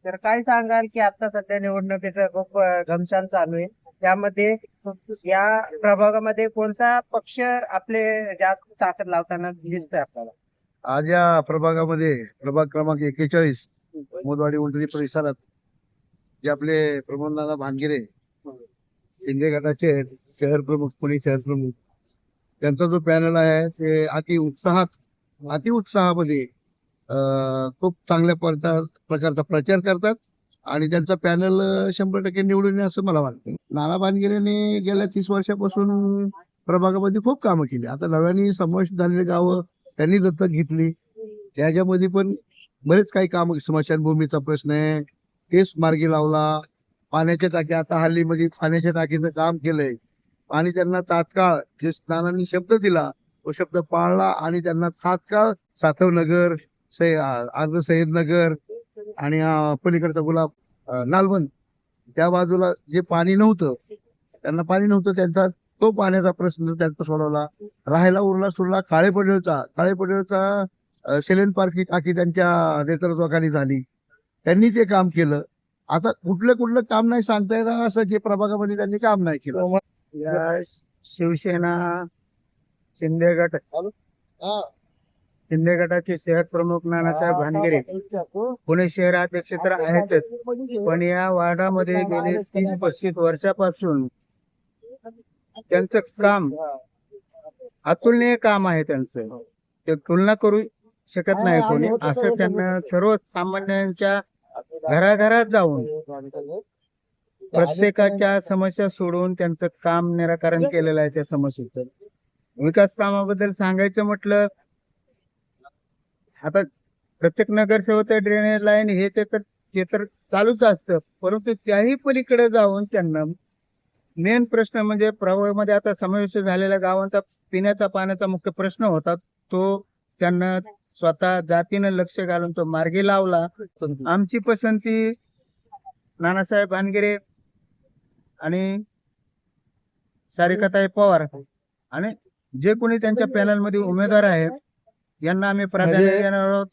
तर काय सांगाल की आता सध्या निवडणुकीचं खूप घमसान चालू आहे. त्यामध्ये या प्रभागामध्ये कोणता पक्ष आपले जास्त ताकद लावताना दिसतोय आपल्याला? आज या प्रभागामध्ये प्रभाग क्रमांक 41 मोदवाडी उंटरी परिसरात जे आपले प्रमोददादा भानगिरे शिंदे गटाचे शहर प्रमुख, पुणे शहर प्रमुख, त्यांचा जो पॅनल आहे ते अति उत्साहामध्ये खूप चांगल्या प्रकारचा प्रचार करतात आणि त्यांचा पॅनल 100% निवडून येईल असं मला वाटतं. नाना भानगिरेने गेल्या 30 वर्षापासून प्रभागामध्ये खूप कामं केली. आता नव्याने समावेश झालेली गावं त्यांनी दत्तक घेतली. त्याच्यामध्ये पण बरेच काही काम, स्मशानभूमीचा प्रश्न आहे तेच मार्गी लावला. पाण्याच्या टाक्या, आता हल्ली मध्ये पाण्याच्या टाकीचं काम केलंय आणि त्यांना तात्काळ जे नानांनी शब्द दिला तो शब्द पाळला आणि त्यांना तात्काळ सातवनगर, आजर सय्यद नगर आणि पलीकडचा गुलाब, लालबन, त्या बाजूला जे पाणी नव्हतं, त्यांना पाणी नव्हतं, त्यांचा तो पाण्याचा प्रश्न त्यांचा सोडवला. राहायला उरला सुरला काळे पडळचा सेलेन पार्क टाकी त्यांच्या नेतृत्वाखाली झाली. त्यांनी ते काम केलं. आता कुठलं काम नाही सांगता येणार असं जे प्रभागामध्ये त्यांनी काम नाही केलं. या शिवसेना शिंदे गट शिंदे गटाचे शहर प्रमुख नानासाहेब भानगिरे पुणे शहराध्यक्ष तर आहेतच, पण या वार्डामध्ये गेले 30-35 वर्षापासून त्यांचं काम अतुलनीय काम आहे. त्यांचं ते तुलना करू शकत नाही कोणी. असं त्यांना सर्वसामान्यांच्या घराघरात जाऊन प्रत्येकाच्या समस्या सोडवून त्यांचं काम निराकरण केलेलं आहे. त्या समस्येचं विकास कामाबद्दल सांगायचं म्हटलं, आता प्रत्येक नगरसेवक ड्रेनेज लाईन हे ते तर चालूच असतं, परंतु त्याही पलीकडे जाऊन त्यांना मेन प्रश्न म्हणजे प्रभागामध्ये आता समावेश झालेल्या गावांचा पिण्याचा पाण्याचा मुख्य प्रश्न होता. तो त्यांना स्वतः जातीनं लक्ष घालून तो मार्गी लावला. आमची पसंती नानासाहेब भानगिरे आणि सारिकाताई पवार आणि जे कोणी त्यांच्या पॅनल मध्ये उमेदवार आहेत यांना आम्ही प्राधान्य देणार आहोत.